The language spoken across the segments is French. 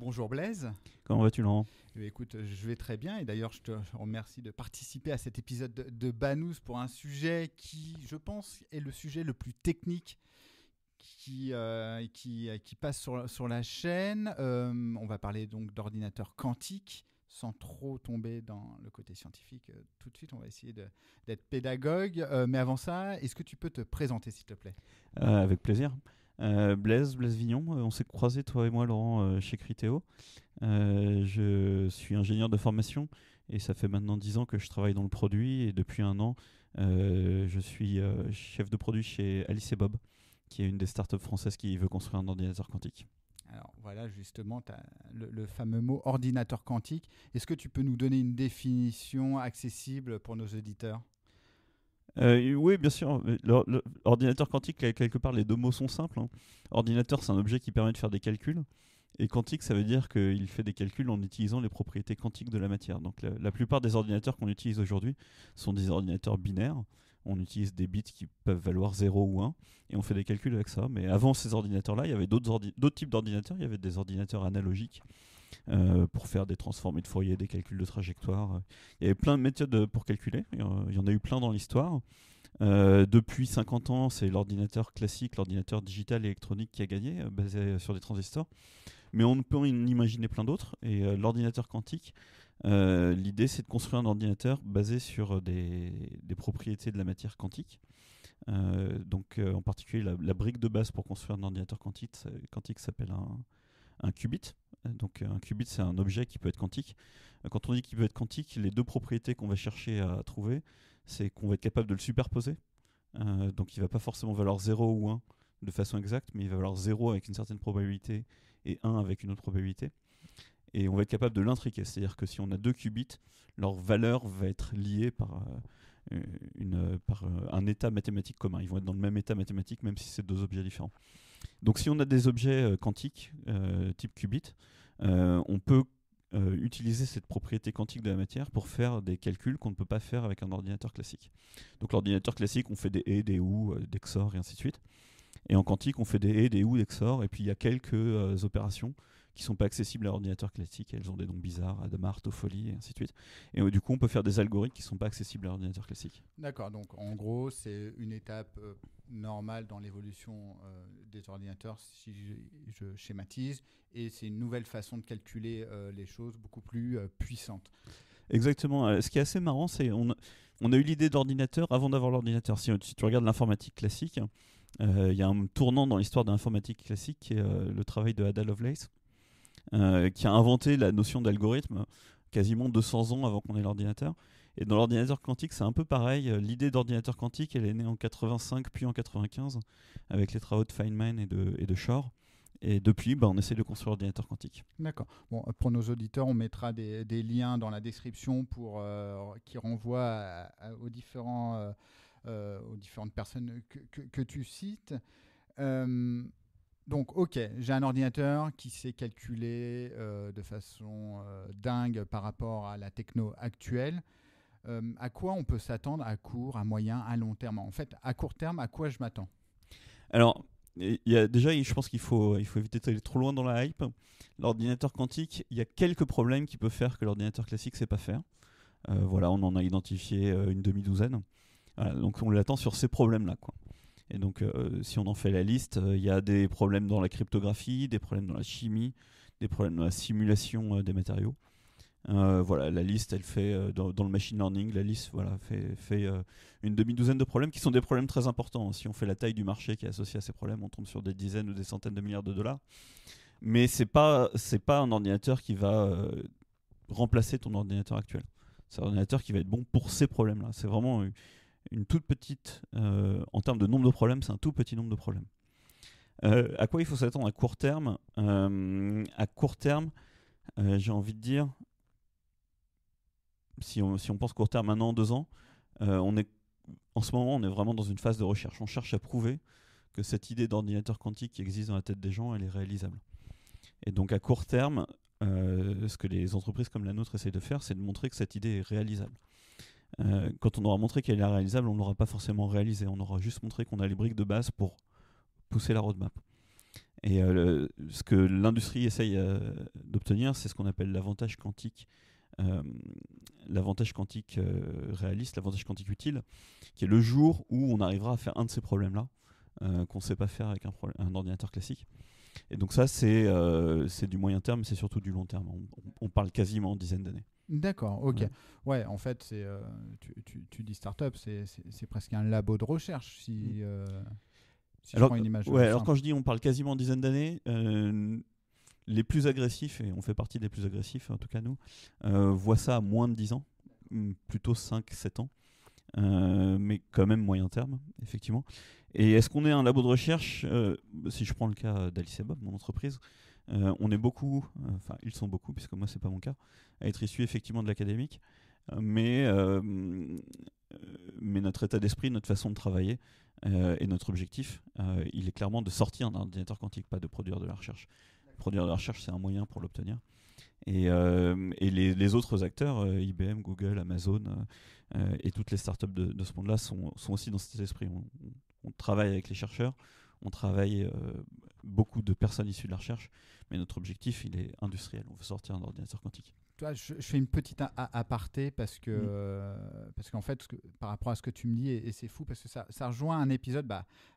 Bonjour Blaise. Comment vas-tu, Laurent? Écoute, je vais très bien et d'ailleurs je te remercie de participer à cet épisode de Banous pour un sujet qui, je pense, est le sujet le plus technique qui passe sur la chaîne. On va parler donc d'ordinateurs quantiques sans trop tomber dans le côté scientifique. Tout de suite, on va essayer d'être pédagogue. Mais avant ça, est-ce que tu peux te présenter, s'il te plaît? Avec plaisir. Blaise Vignon, on s'est croisés, toi et moi, Laurent, chez Criteo. Je suis ingénieur de formation et ça fait maintenant 10 ans que je travaille dans le produit. Et depuis un an, je suis chef de produit chez Alice et Bob, qui est une des startups françaises qui veut construire un ordinateur quantique. Alors voilà, justement, tu as le fameux mot ordinateur quantique. Est-ce que tu peux nous donner une définition accessible pour nos auditeurs? Oui, bien sûr. L'ordinateur quantique, quelque part, les deux mots sont simples, hein. Ordinateur, c'est un objet qui permet de faire des calculs. Et quantique, ça veut dire qu'il fait des calculs en utilisant les propriétés quantiques de la matière. Donc la plupart des ordinateurs qu'on utilise aujourd'hui sont des ordinateurs binaires. On utilise des bits qui peuvent valoir 0 ou 1 et on fait des calculs avec ça. Mais avant ces ordinateurs-là, il y avait d'autres types d'ordinateurs. Il y avait des ordinateurs analogiques pour faire des transformés de Fourier, des calculs de trajectoire. Il y avait plein de méthodes pour calculer. Il y en a eu plein dans l'histoire. Depuis 50 ans, c'est l'ordinateur classique, l'ordinateur digital et électronique qui a gagné, basé sur des transistors. Mais on peut en imaginer plein d'autres. Et l'ordinateur quantique, l'idée, c'est de construire un ordinateur basé sur des propriétés de la matière quantique. En particulier, la brique de base pour construire un ordinateur quantique s'appelle un qubit. Donc un qubit, c'est un objet qui peut être quantique. Quand on dit qu'il peut être quantique, les deux propriétés qu'on va chercher à trouver, c'est qu'on va être capable de le superposer. Donc il ne va pas forcément valoir 0 ou 1 de façon exacte, mais il va valoir 0 avec une certaine probabilité et 1 avec une autre probabilité. Et on va être capable de l'intriquer. C'est-à-dire que si on a deux qubits, leur valeur va être liée par un état mathématique commun. Ils vont être dans le même état mathématique, même si c'est deux objets différents. Donc si on a des objets quantiques, type qubit, on peut utiliser cette propriété quantique de la matière pour faire des calculs qu'on ne peut pas faire avec un ordinateur classique. Donc l'ordinateur classique, on fait des et, des ou, des XOR et ainsi de suite. Et en quantique, on fait des et, des ou, des XOR, et puis il y a quelques opérations qui ne sont pas accessibles à l'ordinateur classique. Elles ont des noms bizarres, Hadamard, Toffoli, et ainsi de suite. Et du coup, on peut faire des algorithmes qui ne sont pas accessibles à l'ordinateur classique. D'accord, donc en gros, c'est une étape normale dans l'évolution des ordinateurs, si je schématise, et c'est une nouvelle façon de calculer les choses beaucoup plus puissante. Exactement. Ce qui est assez marrant, c'est on a eu l'idée d'ordinateur avant d'avoir l'ordinateur. Si tu regardes l'informatique classique, il y a un tournant dans l'histoire de l'informatique classique qui est le travail de Ada Lovelace, qui a inventé la notion d'algorithme quasiment 200 ans avant qu'on ait l'ordinateur. Et dans l'ordinateur quantique, c'est un peu pareil. L'idée d'ordinateur quantique, elle est née en 85 puis en 95 avec les travaux de Feynman et de Shor. Et depuis, on essaie de construire l'ordinateur quantique. D'accord. Bon, pour nos auditeurs, on mettra des liens dans la description qui renvoient aux différentes personnes que tu cites. Donc, ok, j'ai un ordinateur qui sait calculer de façon dingue par rapport à la techno actuelle. À quoi on peut s'attendre à court, à moyen, à long terme? En fait, à court terme, à quoi je m'attends? Alors, je pense qu'il faut éviter d'aller trop loin dans la hype. L'ordinateur quantique, il y a quelques problèmes qui peuvent faire que l'ordinateur classique ne sait pas faire. Voilà, on en a identifié une demi-douzaine. Voilà, donc on l'attend sur ces problèmes-là, quoi. Et donc, si on en fait la liste, il y a des problèmes dans la cryptographie, des problèmes dans la chimie, des problèmes dans la simulation des matériaux. Voilà, la liste, elle fait dans le machine learning, la liste fait une demi-douzaine de problèmes qui sont des problèmes très importants. Si on fait la taille du marché qui est associée à ces problèmes, on tombe sur des dizaines ou des centaines de milliards de dollars. Mais c'est pas un ordinateur qui va remplacer ton ordinateur actuel. C'est un ordinateur qui va être bon pour ces problèmes-là. C'est vraiment une toute petite, en termes de nombre de problèmes, c'est un tout petit nombre de problèmes. À quoi il faut s'attendre à court terme? À court terme, j'ai envie de dire, si on pense court terme, 1 an, 2 ans, en ce moment, on est vraiment dans une phase de recherche. On cherche à prouver que cette idée d'ordinateur quantique qui existe dans la tête des gens, elle est réalisable. Et donc à court terme, ce que les entreprises comme la nôtre essayent de faire, c'est de montrer que cette idée est réalisable. Quand on aura montré qu'elle est réalisable, on ne l'aura pas forcément réalisée. On aura juste montré qu'on a les briques de base pour pousser la roadmap. Et ce que l'industrie essaye d'obtenir, c'est ce qu'on appelle l'avantage quantique. L'avantage quantique réaliste, l'avantage quantique utile, qui est le jour où on arrivera à faire un de ces problèmes-là qu'on ne sait pas faire avec un ordinateur classique. Et donc ça, c'est du moyen terme, mais c'est surtout du long terme. On parle quasiment en dizaines d'années. D'accord, ok. Ouais, en fait, tu dis start-up, c'est presque un labo de recherche si je Alors, prends une image. alors quand je dis on parle quasiment en dizaines d'années, les plus agressifs, et on fait partie des plus agressifs, en tout cas nous, voient ça à moins de 10 ans, plutôt 5-7 ans, mais quand même moyen terme, effectivement. Et est-ce qu'on est un labo de recherche Si je prends le cas d'Alice et Bob, mon entreprise, on est beaucoup, enfin ils sont beaucoup, puisque moi c'est pas mon cas, à être issus effectivement de l'académique, mais notre état d'esprit, notre façon de travailler et notre objectif, il est clairement de sortir d'un ordinateur quantique, pas de produire de la recherche. Produire de la recherche, c'est un moyen pour l'obtenir. Et les autres acteurs, IBM, Google, Amazon et toutes les startups de ce monde-là sont aussi dans cet esprit. On travaille avec les chercheurs, on travaille beaucoup de personnes issues de la recherche, mais notre objectif, il est industriel. On veut sortir un ordinateur quantique. Toi, je fais une petite aparté parce qu'en fait, par rapport à ce que tu me dis, et c'est fou parce que ça rejoint un épisode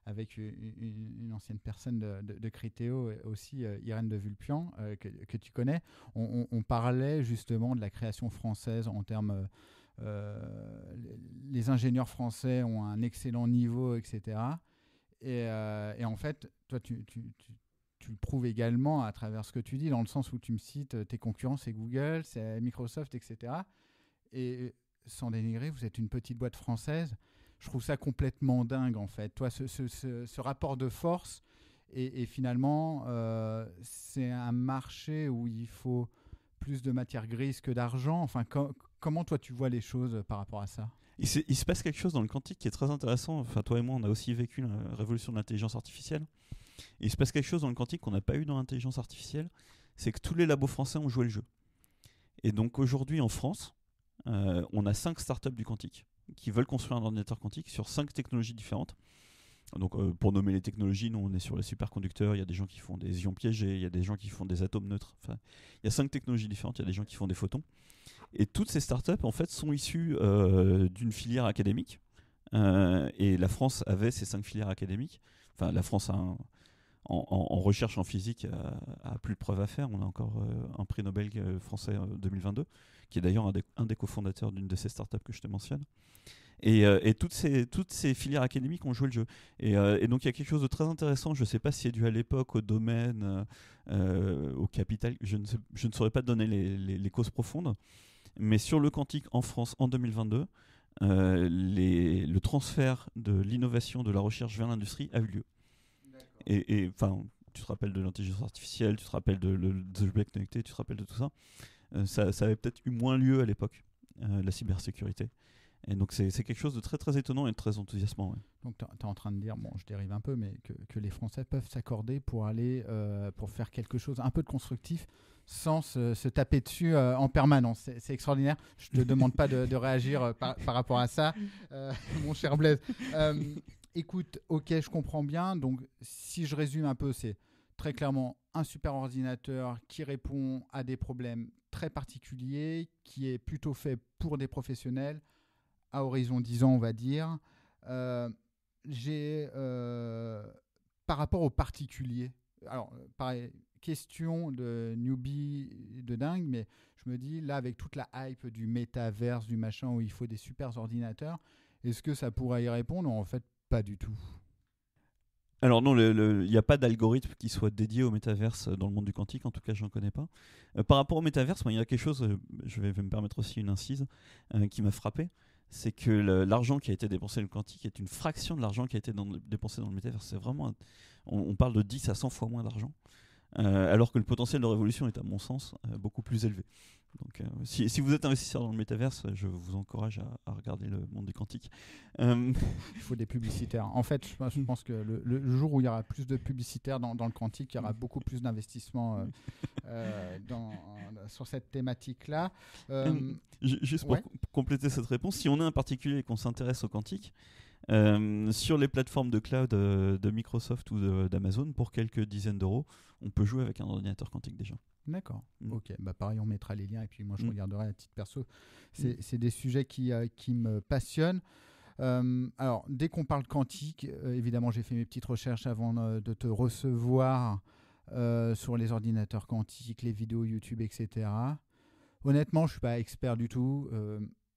avec une ancienne personne de Criteo, aussi Irène de Vulpian, que tu connais. On parlait justement de la création française en termes. Les ingénieurs français ont un excellent niveau, etc. Et en fait, toi, tu le prouves également à travers ce que tu dis, dans le sens où tu me cites tes concurrents, c'est Google, c'est Microsoft, etc. Et sans dénigrer, vous êtes une petite boîte française. Je trouve ça complètement dingue, en fait. Toi, ce rapport de force, et finalement, c'est un marché où il faut plus de matière grise que d'argent. Enfin, comment toi, tu vois les choses par rapport à ça ? Il se passe quelque chose dans le quantique qui est très intéressant. Enfin, toi et moi, on a aussi vécu la révolution de l'intelligence artificielle. Et il se passe quelque chose dans le quantique qu'on n'a pas eu dans l'intelligence artificielle, c'est que tous les labos français ont joué le jeu. Et donc aujourd'hui en France, on a 5 startups du quantique qui veulent construire un ordinateur quantique sur 5 technologies différentes. Donc pour nommer les technologies, nous on est sur les superconducteurs, il y a des gens qui font des ions piégés, il y a des gens qui font des atomes neutres. Enfin, il y a 5 technologies différentes, il y a des gens qui font des photons. Et toutes ces startups en fait sont issues d'une filière académique. Et la France avait ces 5 filières académiques. Enfin, la France a en recherche en physique a plus de preuves à faire. On a encore un prix Nobel français 2022, qui est d'ailleurs un des cofondateurs d'une de ces startups que je te mentionne. Et toutes ces filières académiques ont joué le jeu. Et donc il y a quelque chose de très intéressant. Je ne sais pas si c'est dû à l'époque, au domaine, au capital. Je ne saurais pas te donner les causes profondes. Mais sur le quantique en France en 2022, le transfert de l'innovation, de la recherche vers l'industrie a eu lieu. Et enfin, tu te rappelles de l'intelligence artificielle, tu te rappelles de l'objet connecté, tu te rappelles de tout ça. Ça avait peut-être eu moins lieu à l'époque, la cybersécurité. Et donc c'est quelque chose de très très étonnant et de très enthousiasmant. Ouais. Donc tu es en train de dire, bon je dérive un peu, mais que les Français peuvent s'accorder pour aller pour faire quelque chose un peu de constructif sans se taper dessus en permanence. C'est extraordinaire. Je ne te demande pas de réagir par rapport à ça, mon cher Blaise. Écoute, ok, je comprends bien. Donc si je résume un peu, c'est très clairement un super ordinateur qui répond à des problèmes très particuliers, qui est plutôt fait pour des professionnels, à horizon 10 ans, on va dire. Par rapport aux particuliers, alors, pareil, question de newbie de dingue, mais je me dis, là, avec toute la hype du métaverse, du machin, où il faut des super ordinateurs, est-ce que ça pourrait y répondre ou en fait, pas du tout ? Alors non, il n'y a pas d'algorithme qui soit dédié au métaverse dans le monde du quantique, en tout cas je n'en connais pas. Par rapport au métaverse, il y a quelque chose, je vais me permettre aussi une incise, qui m'a frappé, c'est que l'argent qui a été dépensé dans le quantique est une fraction de l'argent qui a été dépensé dans le métaverse. C'est vraiment, on parle de 10 à 100 fois moins d'argent, alors que le potentiel de révolution est à mon sens beaucoup plus élevé. Donc, si vous êtes investisseur dans le métaverse, je vous encourage à regarder le monde du quantique. Il faut des publicitaires. En fait, je pense que le jour où il y aura plus de publicitaires dans le quantique, il y aura beaucoup plus d'investissements sur cette thématique-là. Juste pour compléter cette réponse, si on est un particulier et qu'on s'intéresse au quantique, Sur les plateformes de cloud de Microsoft ou d'Amazon, pour quelques dizaines d'euros, on peut jouer avec un ordinateur quantique déjà. D'accord. Ok. Bah pareil, on mettra les liens et puis moi je regarderai à titre perso. C'est des sujets qui me passionnent. Alors, dès qu'on parle quantique, évidemment, j'ai fait mes petites recherches avant de te recevoir sur les ordinateurs quantiques, les vidéos YouTube, etc. Honnêtement, je ne suis pas expert du tout,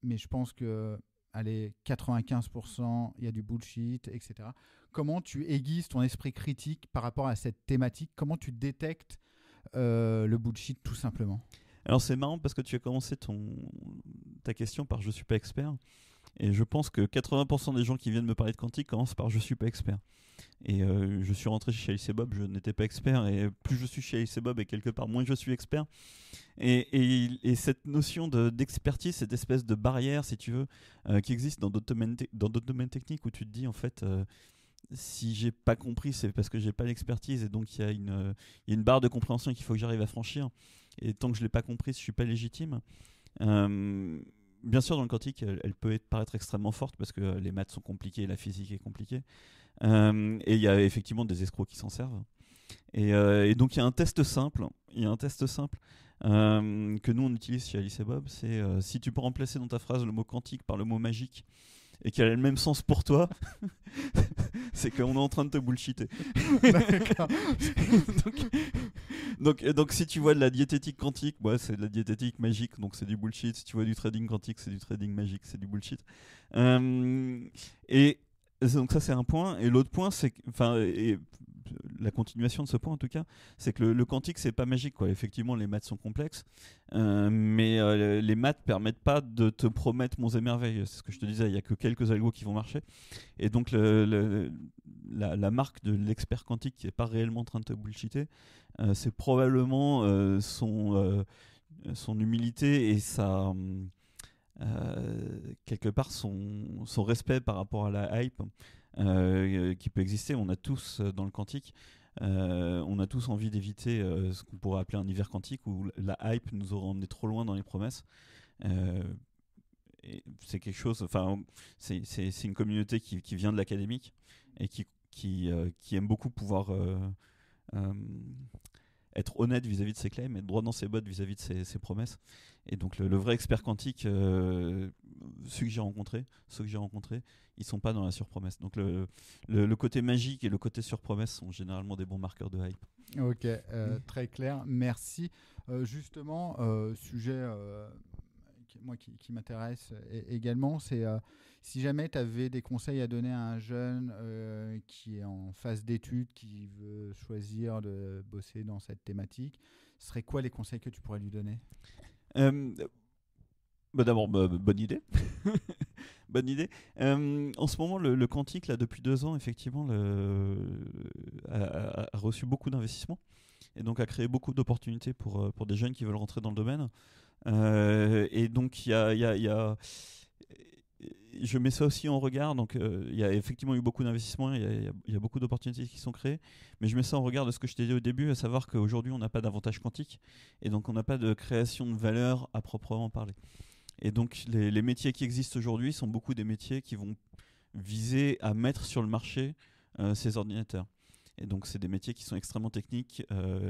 mais je pense que, allez, 95%, il y a du bullshit, etc. Comment tu aiguises ton esprit critique par rapport à cette thématique? Comment tu détectes le bullshit, tout simplement? Alors, c'est marrant parce que tu as commencé ta question par « je ne suis pas expert ». Et je pense que 80% des gens qui viennent me parler de quantique commencent par « je suis pas expert ». Et je suis rentré chez Alice et Bob, je n'étais pas expert, et plus je suis chez Alice et Bob, et quelque part moins je suis expert. Et cette notion d'expertise, cette espèce de barrière, si tu veux, qui existe dans d'autres domaines techniques, où tu te dis en fait, si j'ai pas compris, c'est parce que j'ai pas l'expertise, et donc il y a une barre de compréhension qu'il faut que j'arrive à franchir. Et tant que je l'ai pas compris, je suis pas légitime. Bien sûr, dans le quantique, elle peut paraître extrêmement forte parce que les maths sont compliquées, la physique est compliquée. Et il y a effectivement des escrocs qui s'en servent. Et donc, il y a un test simple. Que nous, on utilise chez Alice et Bob. C'est si tu peux remplacer dans ta phrase le mot quantique par le mot magique et qu'il a le même sens pour toi, c'est qu'on est en train de te bullshiter. D'accord. Donc si tu vois de la diététique quantique, c'est de la diététique magique, donc c'est du bullshit. Si tu vois du trading quantique, c'est du trading magique, c'est du bullshit. Et donc ça, c'est un point. Et l'autre point, c'est la continuation de ce point en tout cas, c'est que le quantique, c'est pas magique, quoi. Effectivement, les maths sont complexes, mais les maths permettent pas de te promettre monts et merveilles. C'est ce que je te disais, il y a que quelques algos qui vont marcher. Et donc la marque de l'expert quantique qui est pas réellement en train de te bullshiter, c'est probablement son humilité et quelque part son respect par rapport à la hype qui peut exister. On a tous dans le quantique, on a tous envie d'éviter ce qu'on pourrait appeler un hiver quantique où la hype nous aura emmené trop loin dans les promesses. Et c'est quelque chose, c'est une communauté qui vient de l'académique et qui aime beaucoup pouvoir être honnête vis-à-vis de ses claims, être droit dans ses bottes vis-à-vis de ses promesses. Et donc le vrai expert quantique, ceux que j'ai rencontrés, ils sont pas dans la surpromesse. Donc le côté magique et le côté surpromesse sont généralement des bons marqueurs de hype. Ok, très clair, merci. Justement, sujet qui m'intéresse également, c'est si jamais tu avais des conseils à donner à un jeune qui est en phase d'études, qui veut choisir de bosser dans cette thématique, ce serait quoi les conseils que tu pourrais lui donner? D'abord, bonne idée. Bonne idée. En ce moment, le quantique, là, depuis 2 ans, effectivement, a reçu beaucoup d'investissements et donc a créé beaucoup d'opportunités pour des jeunes qui veulent rentrer dans le domaine. Et donc, je mets ça aussi en regard. Donc, il y a effectivement eu beaucoup d'investissements, il y a beaucoup d'opportunités qui sont créées, mais je mets ça en regard de ce que je t'ai dit au début, à savoir qu'aujourd'hui, on n'a pas d'avantage quantique et donc on n'a pas de création de valeur à proprement parler. Et donc, les métiers qui existent aujourd'hui sont beaucoup des métiers qui vont viser à mettre sur le marché ces ordinateurs. Et donc, c'est des métiers qui sont extrêmement techniques,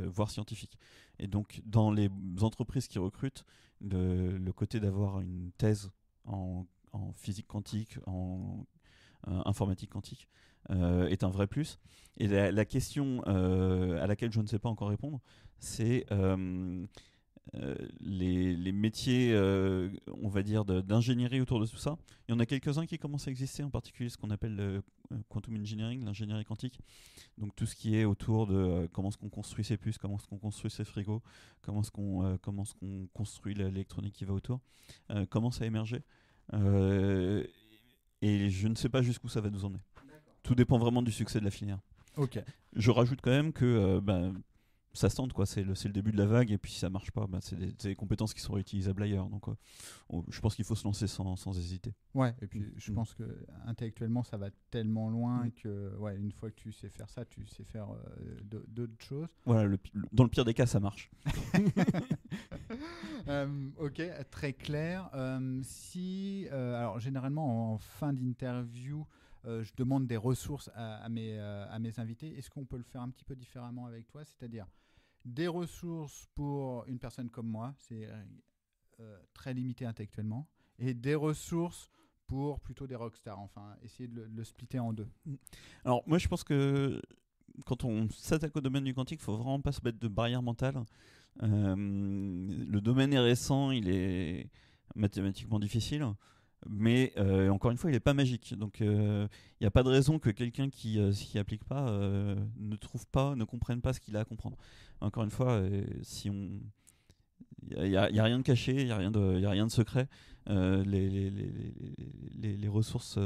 voire scientifiques. Et donc, dans les entreprises qui recrutent, le côté d'avoir une thèse en physique quantique, en informatique quantique, est un vrai plus. Et la question à laquelle je ne sais pas encore répondre, c'est les métiers, on va dire, d'ingénierie autour de tout ça. Il y en a quelques-uns qui commencent à exister, en particulier ce qu'on appelle le quantum engineering, l'ingénierie quantique. Donc tout ce qui est autour de comment est-ce qu'on construit ses puces, comment est-ce qu'on construit ses frigos, comment est-ce qu'on construit l'électronique qui va autour, commence à émerger. Et je ne sais pas jusqu'où ça va nous emmener. Tout dépend vraiment du succès de la filière. Ok. Je rajoute quand même que ça se tente, quoi. C'est le début de la vague, et puis si ça marche pas, c'est des compétences qui sont réutilisables ailleurs. Donc je pense qu'il faut se lancer sans hésiter. Ouais, et puis je pense que intellectuellement ça va tellement loin que une fois que tu sais faire ça, tu sais faire d'autres choses. Voilà, dans le pire des cas, ça marche. Ok, très clair. Alors généralement en fin d'interview, je demande des ressources à mes invités. Est-ce qu'on peut le faire un petit peu différemment avec toi? C'est-à-dire des ressources pour une personne comme moi, c'est très limité intellectuellement, et des ressources pour plutôt des rockstars. Enfin, essayer de le splitter en deux. Alors, moi, je pense que quand on s'attaque au domaine du quantique, il faut vraiment pas se mettre de barrière mentale. Le domaine est récent, il est mathématiquement difficile, mais encore une fois, il n'est pas magique. Donc, il n'y a pas de raison que quelqu'un qui s'y applique pas ne trouve pas, ne comprenne pas ce qu'il a à comprendre. Encore une fois, si on il n'y a rien de caché, il n'y a rien de secret. Les ressources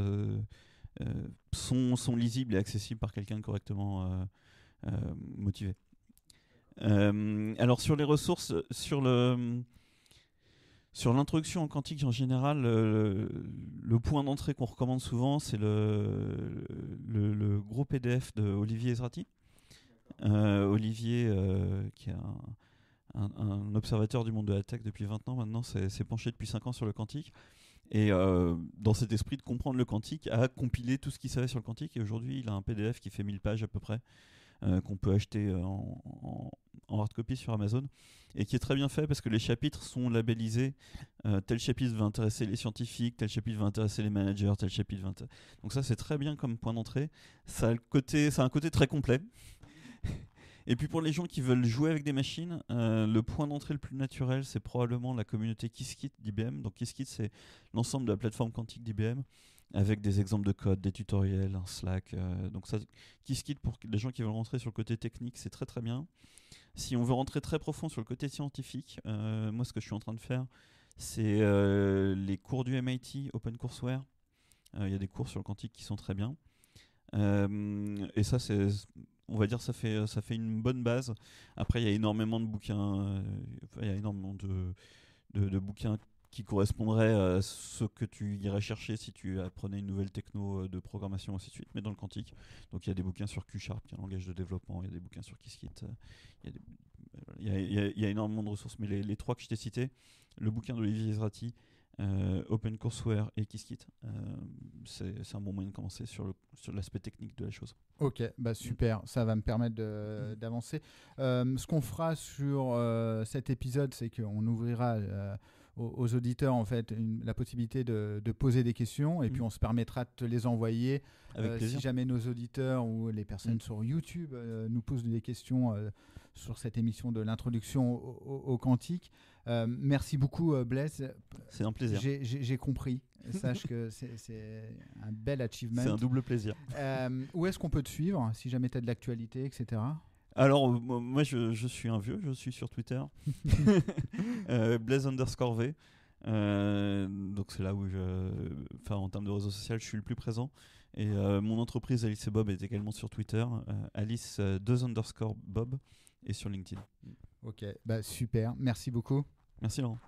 sont lisibles et accessibles par quelqu'un correctement motivé. Alors sur les ressources, sur l'introduction en quantique en général, le point d'entrée qu'on recommande souvent, c'est le gros PDF de Olivier Ezrati. Olivier, qui est un observateur du monde de la tech depuis 20 ans maintenant, s'est penché depuis 5 ans sur le quantique. Et dans cet esprit de comprendre le quantique, a compilé tout ce qu'il savait sur le quantique. Et aujourd'hui, il a un PDF qui fait 1000 pages à peu près, qu'on peut acheter en hard copy sur Amazon, et qui est très bien fait parce que les chapitres sont labellisés. Tel chapitre va intéresser les scientifiques, tel chapitre va intéresser les managers, tel chapitre va Donc ça, c'est très bien comme point d'entrée. Ça a un côté très complet. Et puis pour les gens qui veulent jouer avec des machines, le point d'entrée le plus naturel, c'est probablement la communauté Qiskit d'IBM. Donc Qiskit, c'est l'ensemble de la plateforme quantique d'IBM, avec des exemples de code, des tutoriels, un Slack. Donc ça, Qiskit, pour les gens qui veulent rentrer sur le côté technique, c'est très très bien. Si on veut rentrer très profond sur le côté scientifique, moi ce que je suis en train de faire, c'est les cours du MIT OpenCourseWare. Il y a des cours sur le quantique qui sont très bien. Et ça, on va dire, ça fait une bonne base. Après, il y a énormément de bouquins, il y a énormément de bouquins qui correspondraient à ce que tu irais chercher si tu apprenais une nouvelle techno de programmation, ainsi de suite, mais dans le quantique. Donc il y a des bouquins sur Q#, qui est un langage de développement, il y a des bouquins sur Qiskit, il y a énormément de ressources, mais les trois que je t'ai cités, le bouquin d'Olivier Ezrati, OpenCourseWare et Qiskit, c'est un bon moyen de commencer sur l'aspect technique de la chose. Ok, bah super, ça va me permettre d'avancer. Ce qu'on fera sur cet épisode, c'est qu'on ouvrira aux auditeurs en fait la possibilité de poser des questions, et puis on se permettra de te les envoyer si jamais nos auditeurs ou les personnes sur YouTube nous posent des questions sur cette émission de l'introduction au quantique. Merci beaucoup Blaise. C'est un plaisir. J'ai compris. Sache que c'est un bel achievement. C'est un double plaisir. Où est-ce qu'on peut te suivre si jamais tu as de l'actualité, etc. Alors, moi, je suis un vieux, je suis sur Twitter. Blaise_V. Donc, c'est là où en termes de réseau social, je suis le plus présent. Et mon entreprise, Alice et Bob, est également sur Twitter. Alice 2_Bob et sur LinkedIn. Ok, bah super. Merci beaucoup. Merci Laurent.